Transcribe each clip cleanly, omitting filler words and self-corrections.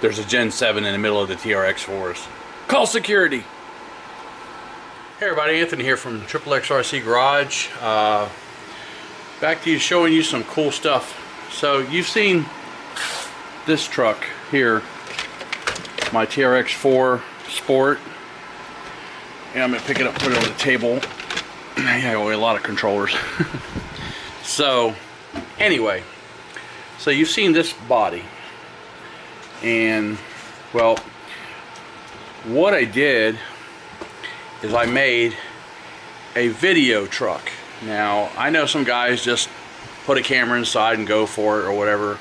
there's a Gen 7 in the middle of the TRX4s. Call security! Hey everybody, Anthony here from XXXRC Garage. Back to you, showing you some cool stuff. So you've seen this truck here, my TRX4 Sport. And I'm going to pick it up, put it on the table. I got a lot of controllers. So anyway, so you've seen this body. And well, what I did is I made a video truck. Now I know some guys just put a camera inside and go for it or whatever.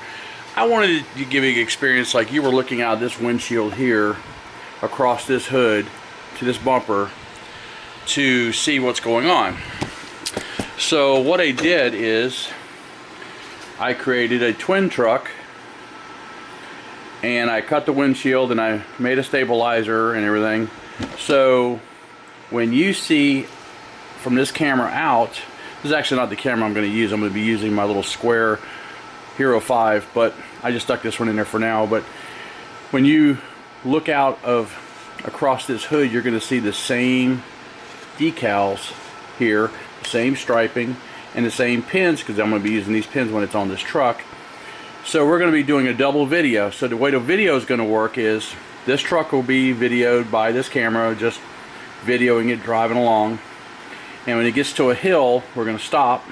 I wanted to give you an experience like you were looking out this windshield here across this hood to this bumper to see what's going on. So what I did is I created a twin truck, and I cut the windshield and I made a stabilizer and everything. So when you see from this camera out, this is actually not the camera I'm going to use. I'm going to be using my little square Hero 5, but I just stuck this one in there for now. But when you look out of across this hood, you're going to see the same decals here, the same striping, and the same pins, because I'm going to be using these pins when it's on this truck. So we're going to be doing a double video. So the way the video is going to work is this truck will be videoed by this camera, just videoing it driving along. And when it gets to a hill, we're going to stop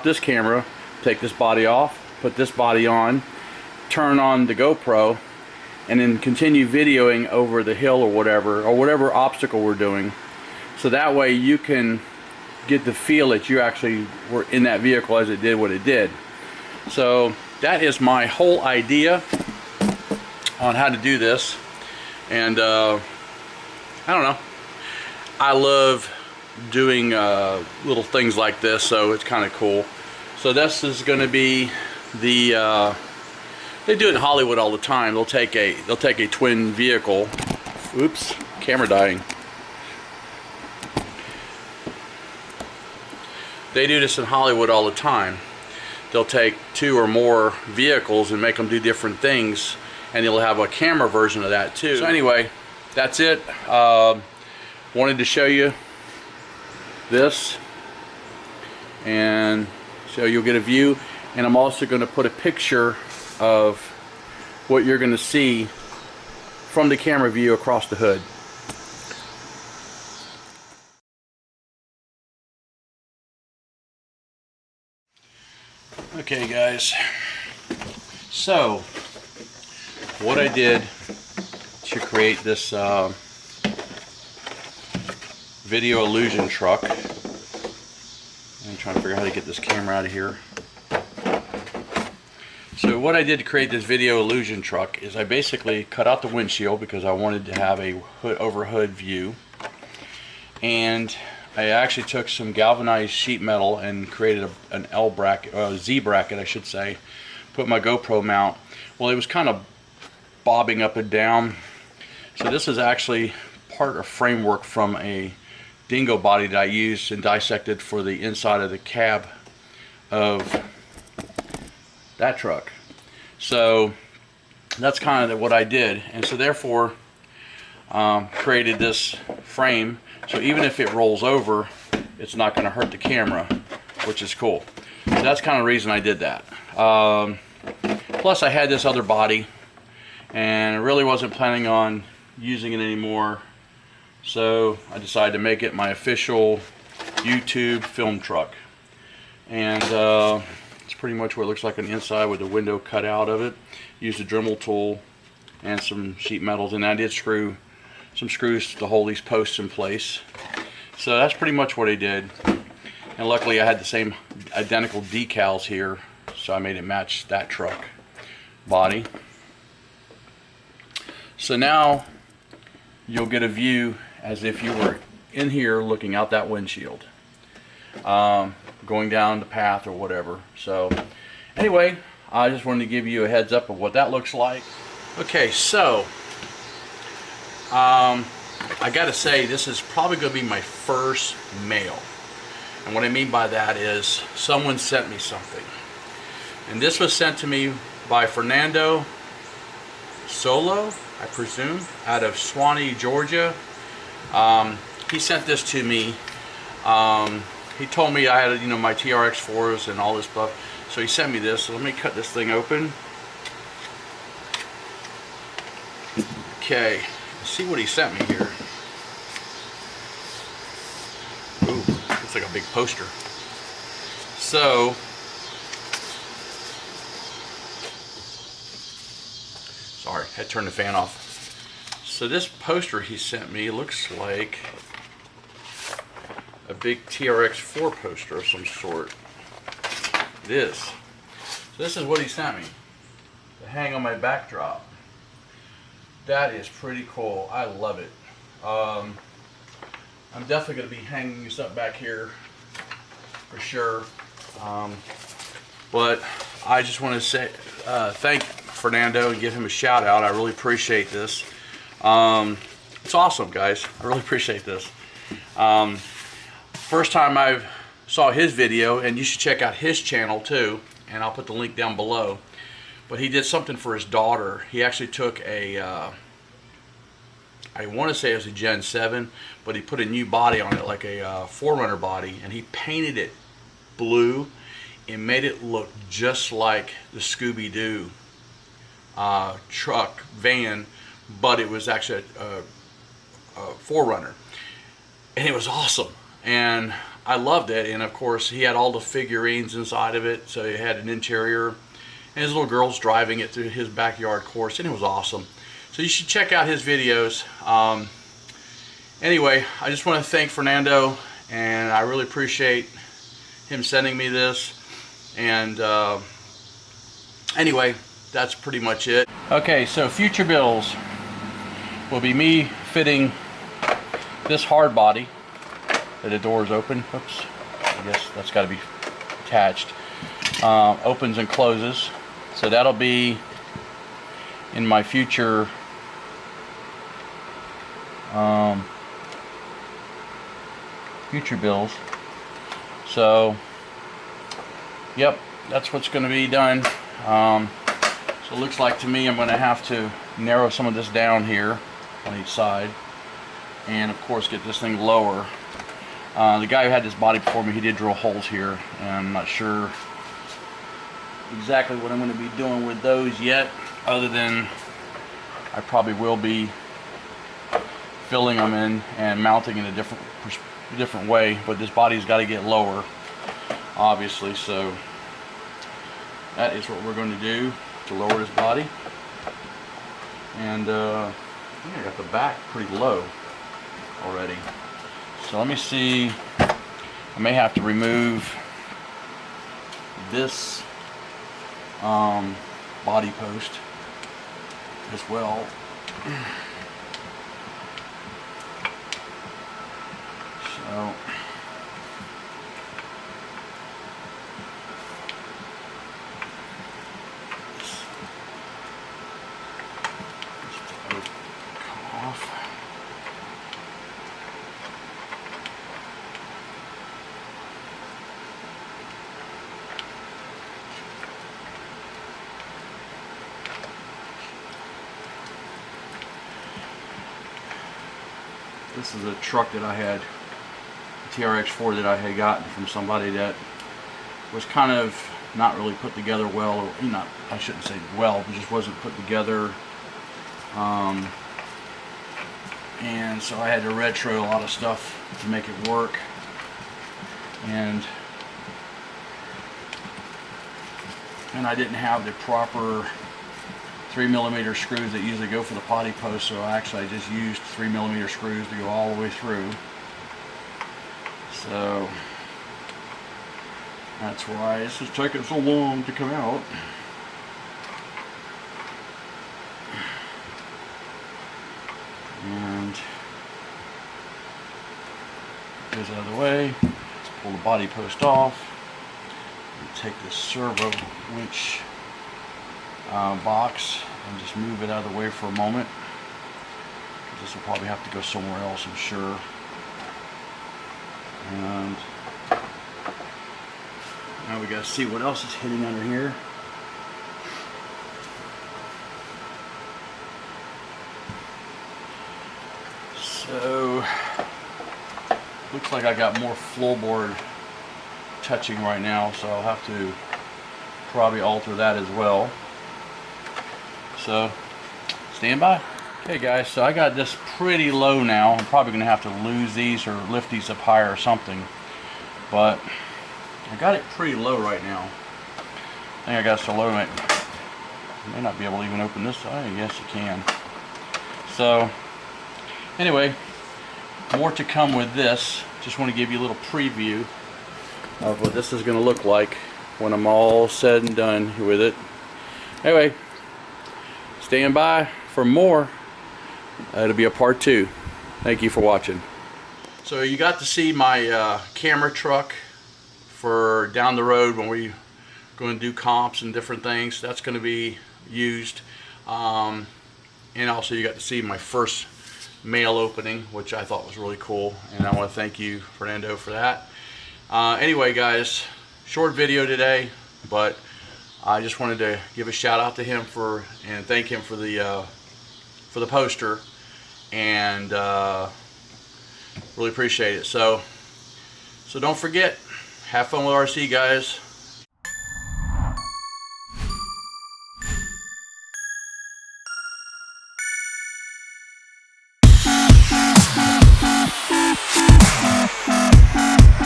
this camera, take this body off, put this body on, turn on the GoPro, and then continue videoing over the hill or whatever obstacle we're doing. So that way you can get the feel that you actually were in that vehicle as it did what it did. So that is my whole idea on how to do this. And I don't know, I love doing little things like this, so it's kind of cool. So this is going to be the they do it in Hollywood all the time. They'll take a twin vehicle. Oops, camera dying. They do this in Hollywood all the time. They'll take two or more vehicles and make them do different things, and they'll have a camera version of that too. So anyway, that's it. Wanted to show you this, and so you'll get a view. And I'm also going to put a picture of what you're going to see from the camera view across the hood. Okay guys, so what I did to create this video illusion truck, I'm trying to figure out how to get this camera out of here. So what I did to create this video illusion truck is I basically cut out the windshield because I wanted to have a over hood view, and I actually took some galvanized sheet metal and created an L bracket, Z bracket I should say, put my GoPro mount. Well, it was kind of bobbing up and down, so this is actually part of framework from a dingo body that I used and dissected for the inside of the cab of that truck. So that's kind of what I did, and so therefore created this frame, so even if it rolls over, it's not going to hurt the camera, which is cool. So that's kind of the reason I did that. Plus I had this other body, and I really wasn't planning on using it anymore, so I decided to make it my official YouTube film truck. And it's pretty much what it looks like on the inside with the window cut out of it. Used a Dremel tool and some sheet metals, and I did screw some screws to hold these posts in place. So that's pretty much what I did. And luckily I had the same identical decals here, so I made it match that truck body. So now you'll get a view as if you were in here looking out that windshield, going down the path or whatever. So anyway, I just wanted to give you a heads up of what that looks like. Okay, so I gotta say, this is probably gonna be my first mail. And what I mean by that is someone sent me something. And this was sent to me by Fernando Solo, I presume, out of Swanee, Georgia. He sent this to me. He told me I had, you know, my TRX4s and all this stuff. So he sent me this. So let me cut this thing open. Okay, let's see what he sent me here. Ooh, looks like a big poster. So, sorry, had to turn the fan off. So this poster he sent me looks like a big TRX4 poster of some sort. It is. So this is what he sent me to hang on my backdrop. That is pretty cool. I love it. I'm definitely going to be hanging this up back here for sure. But I just want to say thank Fernando and give him a shout out. I really appreciate this. It's awesome, guys. I really appreciate this. First time I saw his video, and you should check out his channel too, and I'll put the link down below. But he did something for his daughter. He actually took a I want to say it was a Gen 7, but he put a new body on it, like a 4Runner body, and he painted it blue and made it look just like the Scooby-Doo truck, van, but it was actually a 4Runner. And it was awesome. And I loved it. And of course, he had all the figurines inside of it, so he had an interior. And his little girl's driving it through his backyard course, and it was awesome. So you should check out his videos. Anyway, I just want to thank Fernando, and I really appreciate him sending me this. And anyway, that's pretty much it. Okay, so future builds will be me fitting this hard body that the door is open. Oops, I guess that's got to be attached. Opens and closes. So that'll be in my future future builds. So yep, that's what's going to be done. So it looks like to me I'm going to have to narrow some of this down here on each side, and of course get this thing lower. The guy who had this body before me, he did drill holes here, and I'm not sure exactly what I'm going to be doing with those yet, other than I probably will be filling them in and mounting in a different way. But this body's got to get lower, obviously, so that is what we're going to do to lower this body. And I think I got the back pretty low already. So let me see, I may have to remove this body post as well. So come off. This is a truck that I had, a TRX4 that I had gotten from somebody that was kind of not really put together well, or not, I shouldn't say well, but just wasn't put together. And so I had to retro a lot of stuff to make it work. And I didn't have the proper 3mm screws that usually go for the potty post, so actually I just used 3mm screws to go all the way through. So that's why this is taking so long to come out. And get this out of the way. Let's pull the body post off. And take this servo winch box and just move it out of the way for a moment. This will probably have to go somewhere else, I'm sure. And now we got to see what else is hitting under here. So looks like I got more floorboard touching right now, so I'll have to probably alter that as well. So stand by. Okay guys, so I got this pretty low now. I'm probably gonna have to lose these or lift these up higher or something, but I got it pretty low right now. I think I got so low I may not be able to even open this. Oh, yes you can. So anyway, more to come with this. Just want to give you a little preview of what this is going to look like when I'm all said and done with it. Anyway, stand by for more. It'll be a part 2. Thank you for watching. So you got to see my camera truck for down the road when we going to do comps and different things. That's going to be used. And also you got to see my first mail opening, which I thought was really cool, and I want to thank you, Fernando, for that. Anyway guys, short video today, but I just wanted to give a shout out to him and thank him for the poster, and really appreciate it. So don't forget, have fun with RC guys.